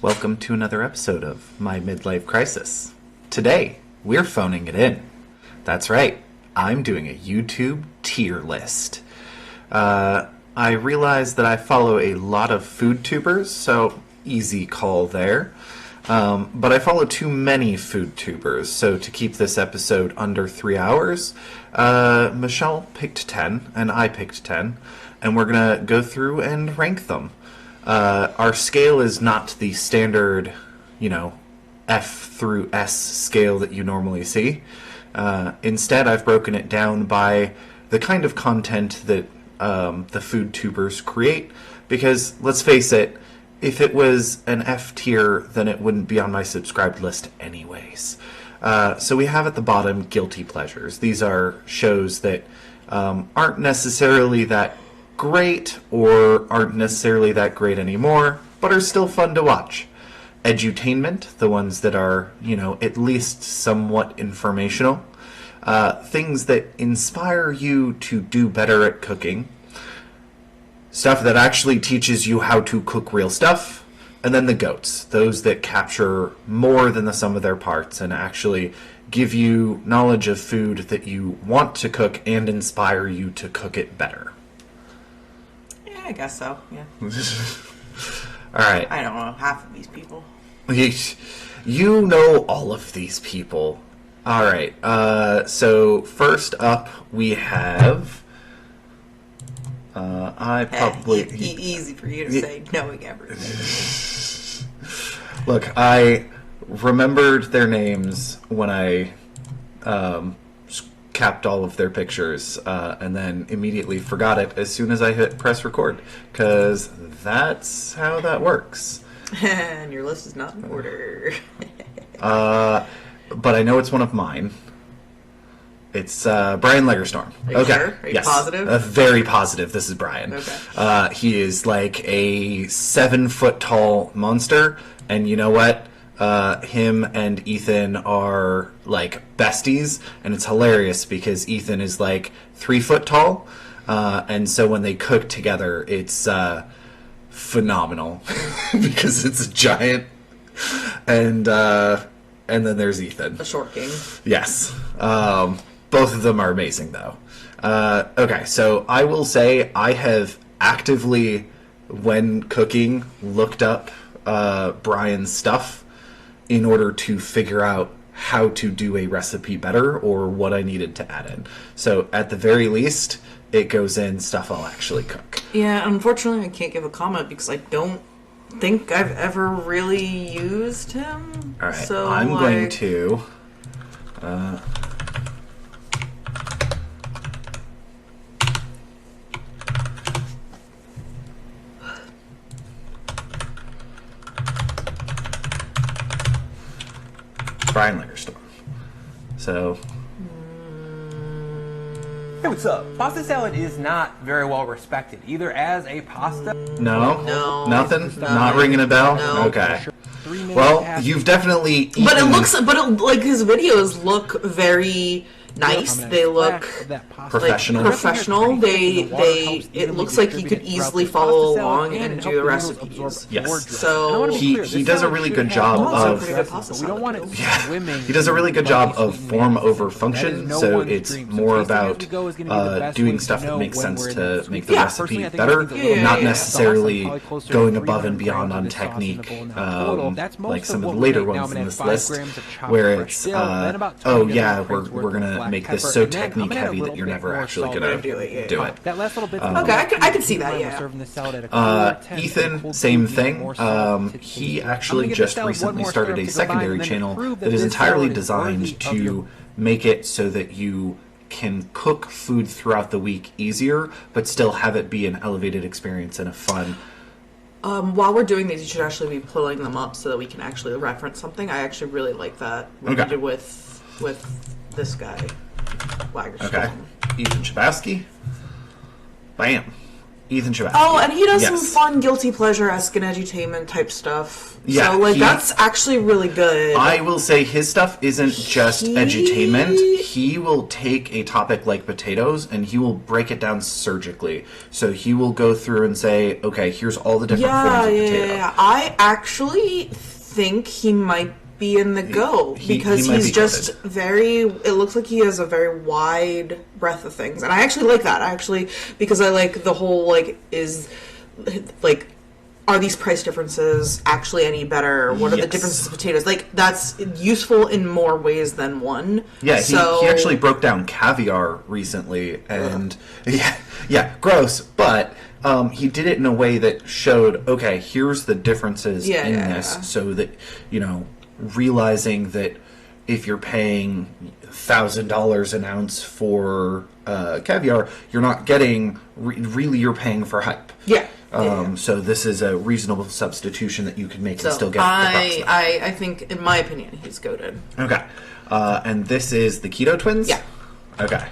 Welcome to another episode of My Midlife Crisis. Today, we're phoning it in. That's right, I'm doing a YouTube tier list. I realize that I follow a lot of FoodTubers, so easy call there. But I follow too many FoodTubers, so to keep this episode under 3 hours, Michelle picked 10, and I picked 10, and we're going to go through and rank them. Our scale is not the standard, F through S scale that you normally see. Instead, I've broken it down by the kind of content that the FoodTubers create, because, let's face it, if it was an F tier, then it wouldn't be on my subscribed list anyways. So we have at the bottom Guilty Pleasures. These are shows that aren't necessarily that great or aren't necessarily that great anymore, but are still fun to watch. Edutainment, the ones that are, at least somewhat informational. Things that inspire you to do better at cooking. Stuff that actually teaches you how to cook real stuff. And then the GOATs, those that capture more than the sum of their parts and actually give you knowledge of food that you want to cook and inspire you to cook it better. I guess so, yeah. All right. I don't know half of these people. You know all of these people. All right. So first up we have... easy for you to say, knowing everything. Look, I remembered their names when I capped all of their pictures, and then immediately forgot it as soon as I hit press record, because that's how that works. And your list is not in order. But I know it's one of mine. It's Brian Legerstorm. Are you sure? Are you positive? Very positive. This is Brian. Okay. He is like a 7-foot tall monster, and you know what? Him and Ethan are like besties, and it's hilarious because Ethan is like 3 foot tall, and so when they cook together, it's phenomenal because it's a giant, and then there's Ethan, a short king. Yes. Both of them are amazing, though. Okay, so I will say I have actively, when cooking, looked up Brian's stuff in order to figure out how to do a recipe better or what I needed to add in. So at the very least, it goes in stuff I'll actually cook. Yeah, unfortunately I can't give a comment because I don't think I've ever really used him. All right, so, I'm going to... Brian Legerstorm. So... Hey, what's up? Pasta salad is not very well respected, either as a pasta... No? Nothing? Not ringing a bell? No. Okay. Well, you've definitely eaten... But his videos look very nice. They look professional. Professional. It looks like he could easily follow along and do the recipes. Yes. So he does a really good job of... He does a really good job of form over function, so it's more about doing stuff that makes sense to make the recipe better, not necessarily going above and beyond on technique, like some of the later ones in this list, where it's, we're gonna make this so technique heavy that you're never actually gonna do it. That last little bit. Okay, I can see that. Yeah. Ethan, same thing. He actually just recently started a secondary channel that is entirely designed to make it so that you can cook food throughout the week easier, but still have it be an elevated experience and a fun. While we're doing these, you should actually be pulling them up so that we can actually reference something. I actually really like that. What you did with this guy. Okay. Ethan Chabowski. Bam. Ethan Shabasky. Oh, and he does some Yes. fun guilty pleasure-esque and edutainment type stuff. Yeah, so like that's actually really good. I will say his stuff isn't just edutainment. He will take a topic like potatoes and he will break it down surgically. So he will go through and say, okay, here's all the different forms of potato. Yeah. I actually think he might be in the go because might he's be just goated. very. It looks like he has a very wide breadth of things, and I actually like that. Because I like the whole are these price differences actually any better? What are the Yes. differences of potatoes? Like, that's useful in more ways than one. Yeah, so, he actually broke down caviar recently, and yeah, gross, but he did it in a way that showed, okay, here's the differences in this, so that, realizing that if you're paying $1,000 an ounce for caviar, you're not getting, really you're paying for hype. Yeah. So this is a reasonable substitution that you can make and still get the process. I think, in my opinion, he's goated. Okay. And this is the Keto Twins? Yeah. Okay.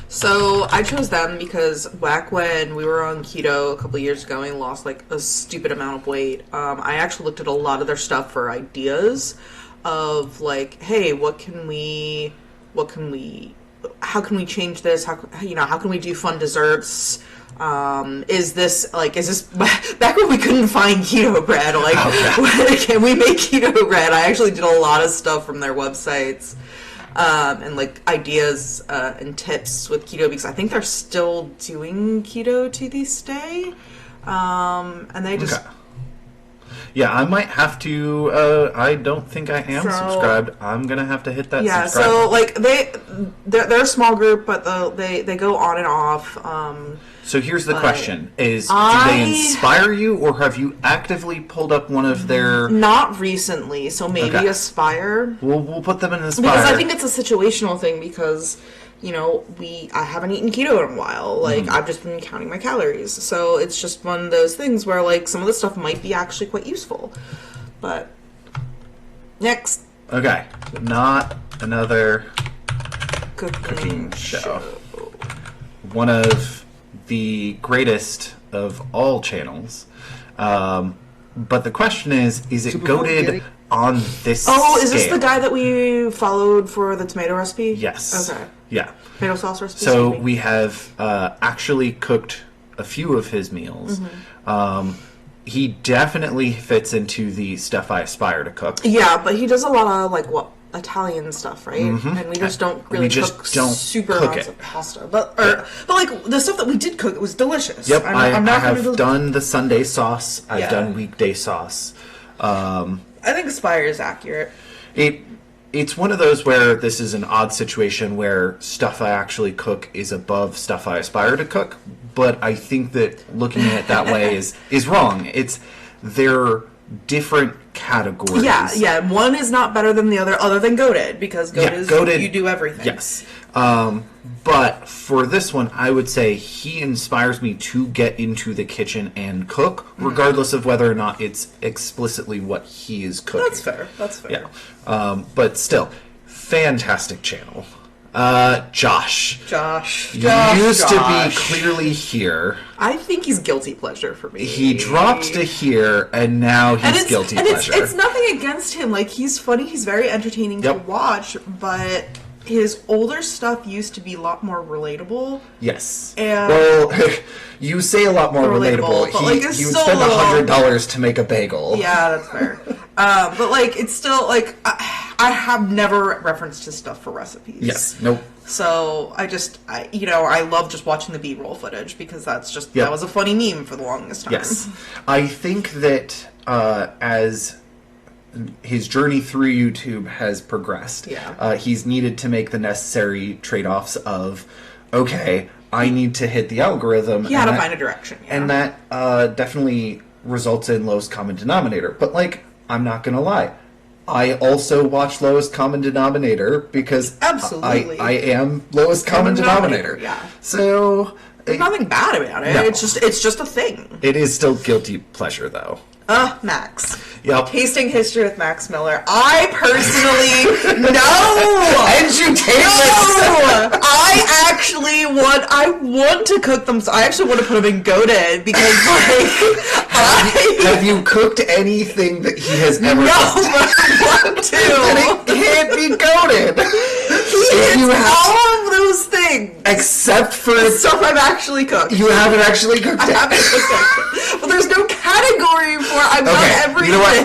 So I chose them because back when we were on keto a couple of years ago and lost like a stupid amount of weight, I actually looked at a lot of their stuff for ideas of like, hey, how can we change this? How can we do fun desserts? Is this back when we couldn't find keto bread? Like, can we make keto bread? I actually did a lot of stuff from their websites, and like ideas and tips with keto because I think they're still doing keto to this day, and they just. Okay. Yeah, I might have to. I don't think I am subscribed. I'm gonna have to hit that. Yeah, subscribe so button. like they're a small group, but they go on and off. So here's the question: do they inspire you, or have you actively pulled up one of their? Not recently, so maybe Aspire. We'll put them in Aspire Because I think it's a situational thing because. I haven't eaten keto in a while. Like, I've just been counting my calories. So it's just one of those things where, like, some of the stuff might be actually quite useful. But, next. Okay. Not another Cooking show. One of the greatest of all channels. But the question is it goated on this is this scale? the guy that we followed for the tomato recipe? Yes. Okay. Yeah. Tomato sauce recipe? So we have actually cooked a few of his meals. He definitely fits into the stuff I aspire to cook. Yeah, but he does a lot of, Italian stuff, right? And we just don't really cook super amounts of pasta. But like, the stuff that we did cook, it was delicious. Yep, I'm I not have done the Sunday sauce. I've Yeah. done weekday sauce. I think Aspire is accurate. It's one of those where this is an odd situation where stuff I actually cook is above stuff I aspire to cook, but I think that looking at it that way is wrong. They're different categories. Yeah. One is not better than the other than goated, because goated, you do everything. Yes. But for this one, I would say he inspires me to get into the kitchen and cook, regardless of whether or not it's explicitly what he is cooking. That's fair. Yeah. But still, fantastic channel. Josh. Used to be clearly here. I think he's guilty pleasure for me. He dropped to here, and now he's guilty pleasure. It's nothing against him. Like, he's funny. He's very entertaining to watch, but his older stuff used to be a lot more relatable. Yes. And you say a lot more relatable. But He would spend $100 to make a bagel. Yeah, that's fair. But like, it's still like I have never referenced his stuff for recipes. Yes. Nope. So I love just watching the B-roll footage because that was a funny meme for the longest time. Yes. I think that as his journey through YouTube has progressed, he's needed to make the necessary trade-offs of, okay, I need to hit the algorithm. He had to find a direction. Yeah. And that definitely results in lowest common denominator. But, like, I'm not going to lie. I also watch lowest common denominator because absolutely I am lowest common denominator. Yeah. So there's nothing bad about it. No. It's just a thing. It is still guilty pleasure, though. Max. Yep. Tasting history with Max Miller. I personally no. Edutainment. I want to cook them. I actually want to put them in goated because Have you cooked anything that he has ever cooked? but I want to. Then it can't be goated. He hits all of those things. Except for Stuff I've actually cooked. you haven't actually cooked it. I haven't cooked it. But there's no category for it. I've done everything. You know what?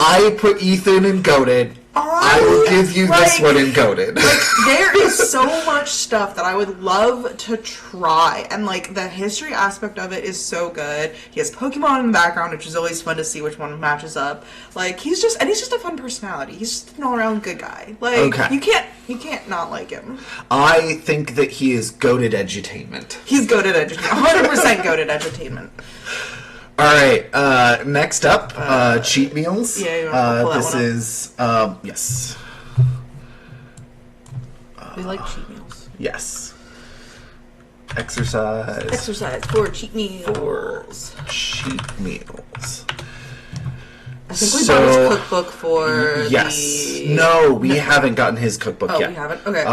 I put Ethan in goated. I will give you this one in goated. There is so much stuff that I would love to try, and like the history aspect of it is so good. He has Pokemon in the background, which is always fun to see which one matches up. Like he's just a fun personality. He's just an all-around good guy. Like you can't not like him. I think that he is goated edutainment. He's goated edutainment. 100% goated edutainment. All right. Next up, cheat meals. Yeah, you want to pull that this one up? is yes. We like cheat meals. Yes. Exercise for cheat meals. for cheat meals. I think we bought his cookbook for Yes. No, we haven't gotten his cookbook yet. Oh, we haven't? Okay.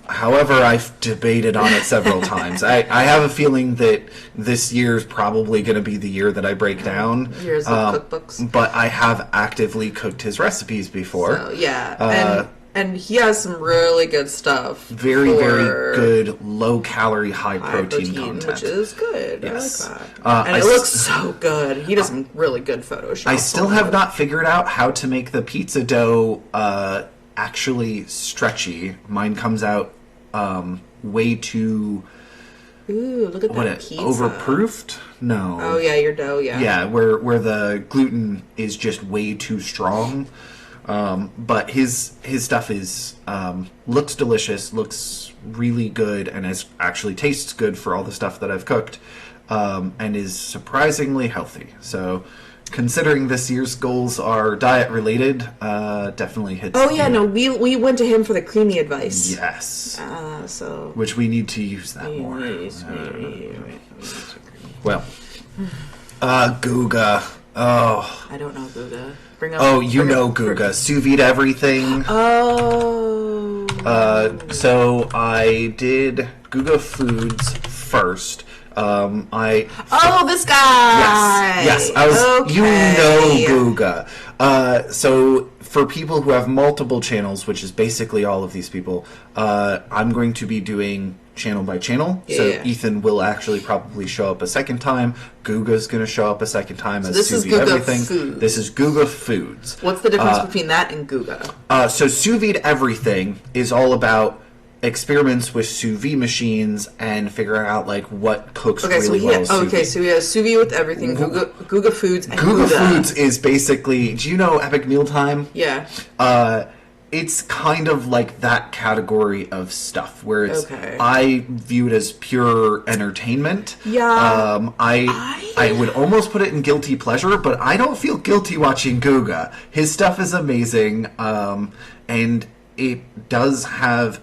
However, I've debated on it several times. I have a feeling that this year's probably going to be the year that I break down. Years of cookbooks. But I have actively cooked his recipes before. So, yeah. And he has some really good stuff. Very good, low-calorie, high-protein content. Which is good. Yes. I like that. And it looks so good. He does some really good Photoshop. I still have not figured out how to make the pizza dough actually stretchy. Mine comes out way too... Ooh, look at that pizza. Overproofed? No. Oh, yeah, your dough, yeah. Yeah, where the gluten is just way too strong. But his stuff is looks delicious, looks really good, and actually tastes good for all the stuff that I've cooked, and is surprisingly healthy. So, considering this year's goals are diet related, definitely hits. Oh yeah, no, we went to him for the creamy advice. Yes. So which we need to use that more. Well, Guga. Oh. I don't know Guga. You know Guga. Sous vide everything. Oh. So I did Guga Foods first. This guy. Yes. You know Guga. So for people who have multiple channels, which is basically all of these people, I'm going to be doing channel by channel. Yeah. So Ethan will actually probably show up a second time. Guga's going to show up a second time as this is Sous Vide Guga Everything. Foods. This is Guga Foods. What's the difference between that and Guga? So Sous Vide Everything is all about experiments with sous vide machines and figuring out like what cooks really well. So we have sous vide with everything. Guga Foods and Guga Foods is basically. Do you know Epic Mealtime? Yeah. It's kind of like that category of stuff where it's. Okay. I view it as pure entertainment. Yeah. I would almost put it in guilty pleasure, but I don't feel guilty watching Guga. His stuff is amazing, and it does have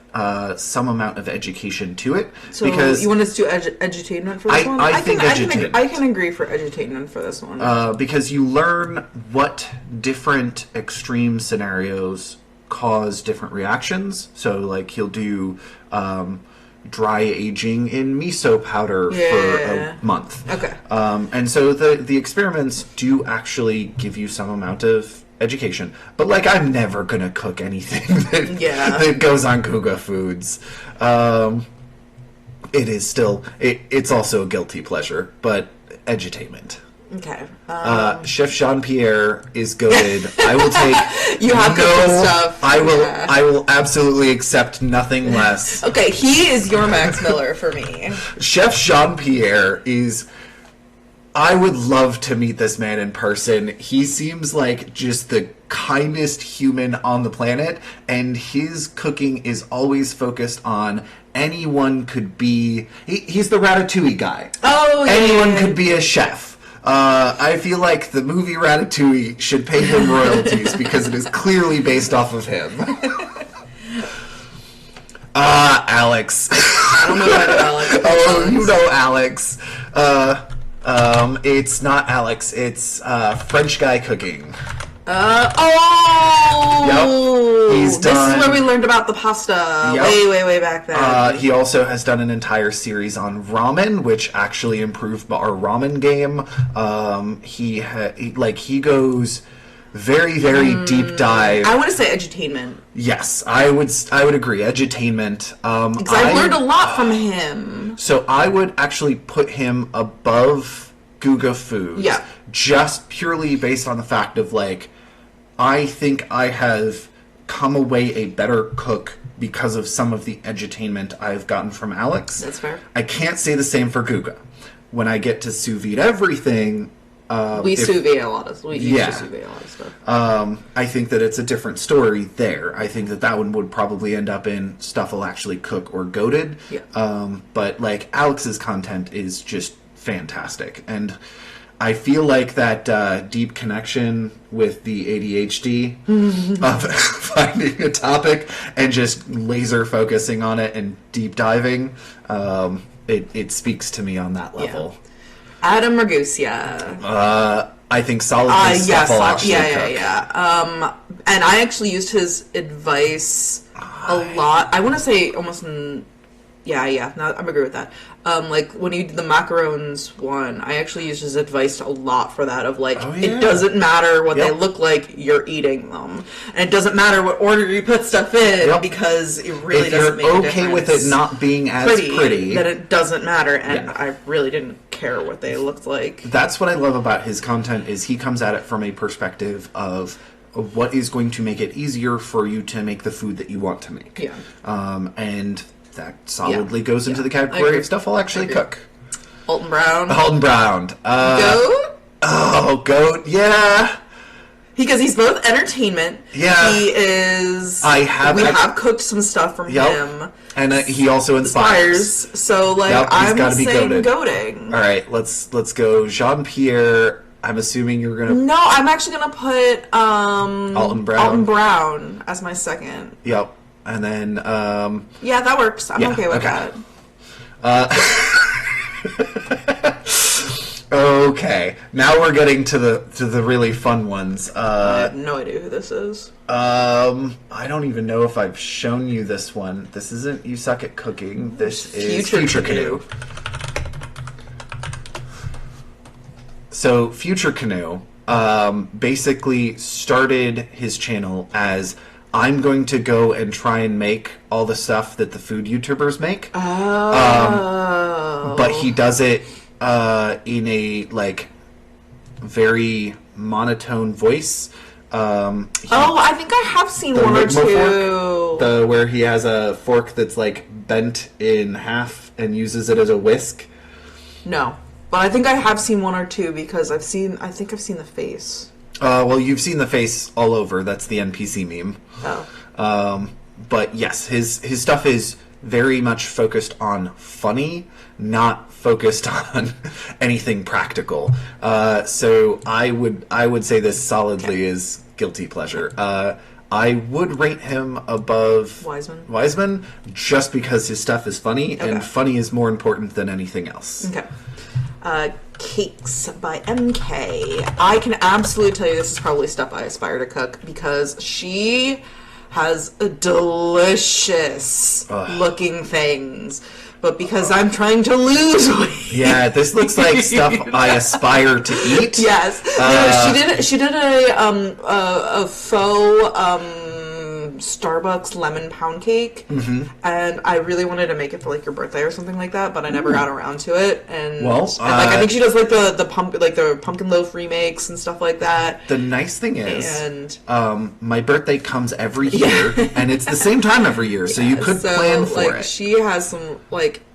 some amount of education to it. So because you want us to do edutainment for this one? I think edutainment. I can agree for edutainment for this one. Because you learn what different extreme scenarios cause different reactions. So, like, he'll do dry aging in miso powder for a month. Okay. And so the experiments do actually give you some amount of education, but like I'm never gonna cook anything that goes on Guga Foods. It is still it's also a guilty pleasure, but edutainment. Okay. Chef Jean-Pierre is goated. I will take you have good stuff. I will absolutely accept nothing less. Okay, he is your Max Miller for me. Chef Jean-Pierre is. I would love to meet this man in person. He seems like just the kindest human on the planet, and his cooking is always focused on anyone could be... He's the Ratatouille guy. Oh, yeah. Anyone could be a chef. I feel like the movie Ratatouille should pay him royalties because it is clearly based off of him. Alex. I don't know about Alex. Oh, you know Alex. It's not Alex. It's French guy cooking. Oh! Yep. He's This done. is where we learned about the pasta Yep. way back then. He also has done an entire series on ramen, which actually improved our ramen game. He goes very deep dive. I want to say edutainment. Yes, I would agree. Edutainment. Because I've learned a lot from him. So I would actually put him above Guga Foods. Yeah. Just purely based on the fact of, like, I think I have come away a better cook because of some of the edutainment I've gotten from Alex. That's fair. I can't say the same for Guga. When I get to sous vide everything... We sous vide a lot of stuff. I think that it's a different story there. I think that one would probably end up in stuff I'll actually cook or goated. Yeah. But, like, Alex's content is just fantastic. And I feel like that deep connection with the ADHD of finding a topic and just laser focusing on it and deep diving, it speaks to me on that level. Yeah. Adam Ragusia. I think solidly stuff I'll actually cook. Yeah. And I actually used his advice a lot. I want to say almost... Yeah. No, I'm agree with that. Like, when you did the macarons one, I actually used his advice a lot for that, of, like, it doesn't matter what they look like, you're eating them. And it doesn't matter what order you put stuff in, because it really doesn't make a difference. If you're okay with it not being as pretty, then it doesn't matter, and I really didn't care what they looked like. That's what I love about his content, is he comes at it from a perspective of what is going to make it easier for you to make the food that you want to make. Yeah. And that solidly goes into the category of stuff I'll actually cook. Alton Brown. Goat? Oh, goat, yeah. Because he's both entertainment. Yeah. He is... We have cooked some stuff from him. And he also inspires. So, like, I'm saying goating. All right, let's go Jean-Pierre. I'm assuming you're going to... No, I'm actually going to put Alton Brown as my second. Yep. And then... yeah, that works. I'm okay with that. Okay. Now we're getting to the really fun ones. I have no idea who this is. I don't even know if I've shown you this one. This isn't You Suck at Cooking. This is Future Canoe. So Future Canoe basically started his channel as... I'm going to go and try and make all the stuff that the food YouTubers make. But he does it in a, like, very monotone voice. I think I have seen one or two. Fork, where he has a fork that's, like, bent in half and uses it as a whisk. No. But I think I have seen one or two because I think I've seen the face. Well, you've seen the face all over. That's the NPC meme. Oh. But yes, his stuff is very much focused on funny, not focused on anything practical. So I would say this solidly is guilty pleasure. I would rate him above Wiseman just because his stuff is funny, and funny is more important than anything else. Okay. Cakes by MK. I can absolutely tell you this is probably stuff I aspire to cook because she has delicious looking things. But because I'm trying to lose weight. Yeah, this looks like stuff I aspire to eat. Yes. She did a faux Starbucks lemon pound cake, and I really wanted to make it for like your birthday or something like that, but I never got around to it. And I think she does like the pumpkin loaf remakes and stuff like that. The nice thing is, my birthday comes every year, and it's the same time every year, so you could plan for it. She has some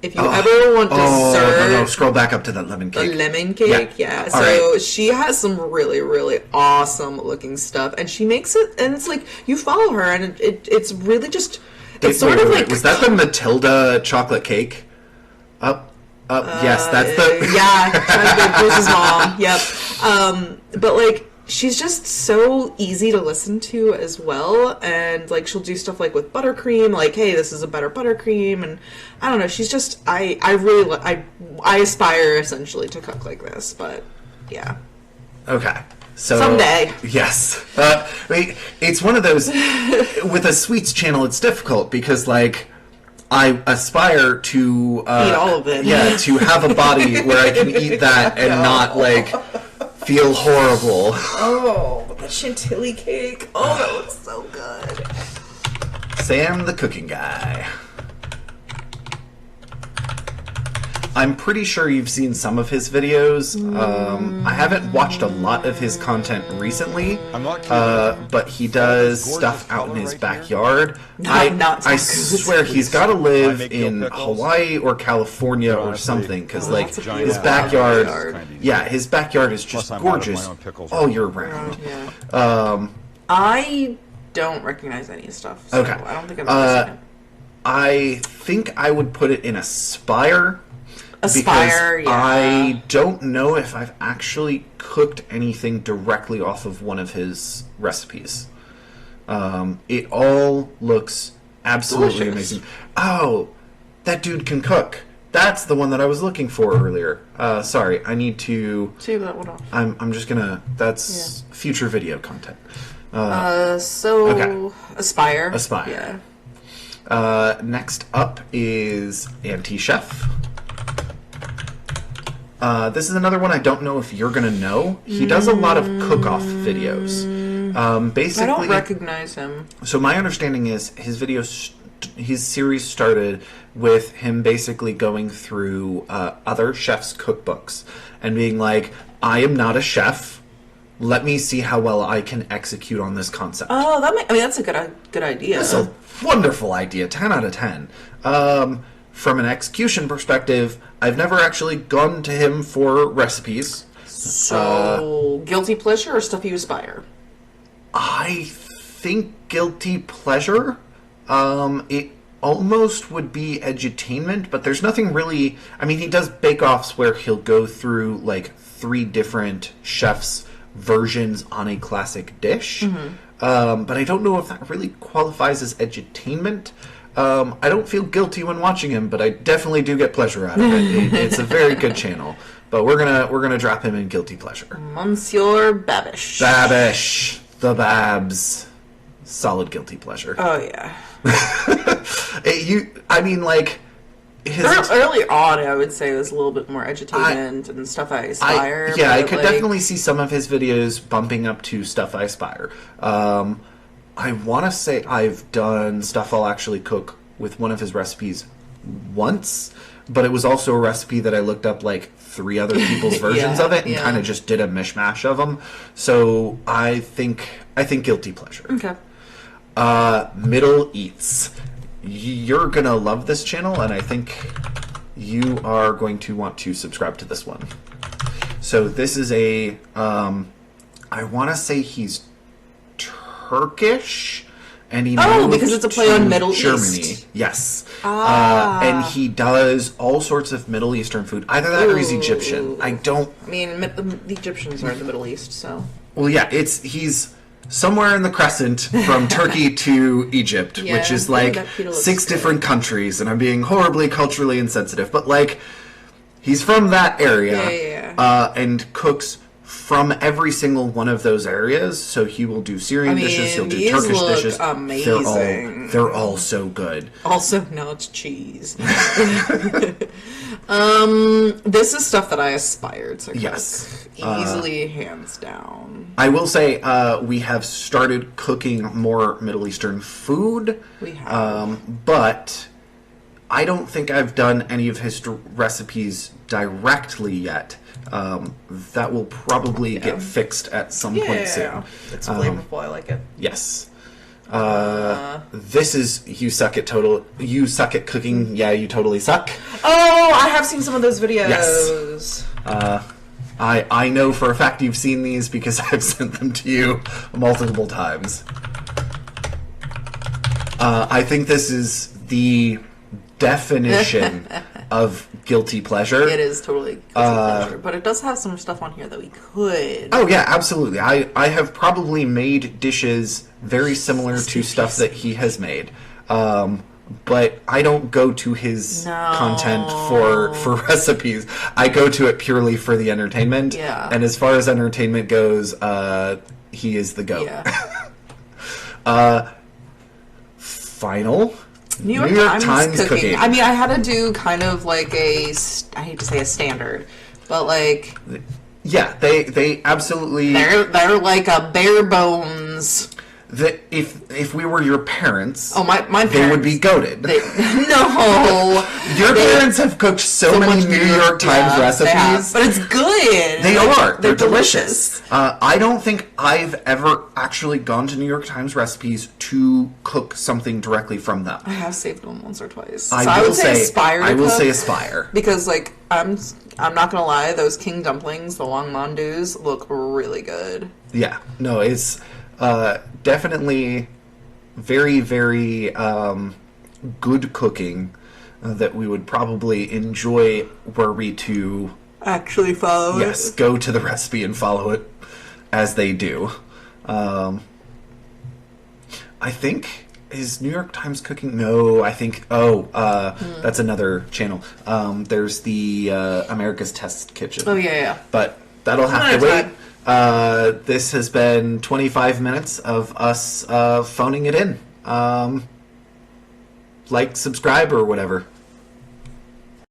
if you ever want dessert. No, scroll back up to that lemon cake. The lemon cake, yeah. So she has some really, really awesome looking stuff, and she makes it, and it's like you follow her, and it's really just. It's sort of like. Was that the Matilda chocolate cake? Yes, that's the. Yeah, Bruce's mom. Yep. But like she's just so easy to listen to as well, and like she'll do stuff like with buttercream, like, hey, this is a better buttercream, and I don't know, she's just I aspire essentially to cook like this, but yeah. Okay. So someday. Yes. It's one of those with a sweets channel, it's difficult because like I aspire to eat all of it. Yeah, to have a body where I can eat that and not like feel horrible. Oh, the chantilly cake. Oh, that looks so good. Sam the cooking guy. I'm pretty sure you've seen some of his videos. I haven't watched a lot of his content recently, but he does stuff out in his backyard. I swear he's got to live in Hawaii or California or something, because like his backyard, his backyard is just gorgeous all year round. I don't recognize any stuff. So okay, I don't think I've ever seen it. I think I would put it in Aspire. Aspire, because I don't know if I've actually cooked anything directly off of one of his recipes. It all looks absolutely delicious. Amazing. Oh, that dude can cook. That's the one that I was looking for earlier. Sorry, I need to... Save that one off. I'm just gonna... That's future video content. Okay. Aspire. Aspire. Yeah. Next up is Anti-Chef. This is another one I don't know if you're going to know. He does a lot of cook-off videos. Basically, I don't recognize him. So my understanding is his series started with him basically going through other chefs' cookbooks and being like, I am not a chef. Let me see how well I can execute on this concept. Oh, that's a good idea. That's a wonderful idea. 10 out of 10. From an execution perspective, I've never actually gone to him for recipes. So, guilty pleasure or stuff you aspire? I think guilty pleasure. It almost would be edutainment, but there's nothing really... I mean, he does bake-offs where he'll go through, like, 3 different chefs' versions on a classic dish. But I don't know if that really qualifies as edutainment. I don't feel guilty when watching him, but I definitely do get pleasure out of it. It's a very good channel, but we're gonna drop him in guilty pleasure. Monsieur Babish. Babish, the Babs, solid guilty pleasure. Oh yeah. Early on, I would say it was a little bit more edutainment and stuff I aspire. I could definitely see some of his videos bumping up to stuff I aspire. I want to say I've done stuff I'll actually cook with one of his recipes once, but it was also a recipe that I looked up like 3 other people's versions of it and kind of just did a mishmash of them. So I think guilty pleasure. Okay. Middle Eats. You're gonna love this channel, and I think you are going to want to subscribe to this one. So this is a I want to say he's Turkish, and he moved because it's a play on Middle Germany. East. Yes. And he does all sorts of Middle Eastern food. Either that or he's Egyptian. I mean, the Egyptians are in the Middle East, so. Well, yeah, he's somewhere in the crescent from Turkey to Egypt, which is like 6 different countries, and I'm being horribly culturally insensitive, but like he's from that area and cooks from every single one of those areas. So he will do Syrian dishes, he'll do Turkish dishes. Amazing. They're all so good. Also, no, it's cheese. This is stuff that I aspired to cook. Yes. Easily, hands down. I will say we have started cooking more Middle Eastern food. We have. But I don't think I've done any of his recipes directly yet. That will probably get fixed at some point soon. It's flavorful. I like it. Yes. This is you suck at cooking. Yeah, you totally suck. Oh, I have seen some of those videos. Yes. I know for a fact you've seen these because I've sent them to you multiple times. I think this is the definition of guilty pleasure. It is totally guilty pleasure, but it does have some stuff on here that we could. Oh yeah, absolutely. I have probably made dishes very similar to stuff that he has made. But I don't go to his content for recipes. I go to it purely for the entertainment. Yeah. And as far as entertainment goes, he is the GOAT. Yeah. Final. New York Times cooking. I mean, I had to do kind of like I hate to say a standard, but like... Yeah, they absolutely... They're like a bare bones... That if we were your parents, my parents, they would be goated. No, your parents have cooked so many New York Times recipes, but it's good. They are. They're delicious. I don't think I've ever actually gone to New York Times recipes to cook something directly from them. I have saved them once or twice. I will say aspire. I will say aspire because like I'm not gonna lie, those king dumplings, the long mandus, look really good. Yeah, no, it's. Definitely very, very good cooking that we would probably enjoy were we to actually follow it. Yes, go to the recipe and follow it as they do. I think is New York Times cooking? No, I think that's another channel. There's the America's Test Kitchen. Oh yeah. But that'll have to wait. This has been 25 minutes of us phoning it in. Like, subscribe, or whatever.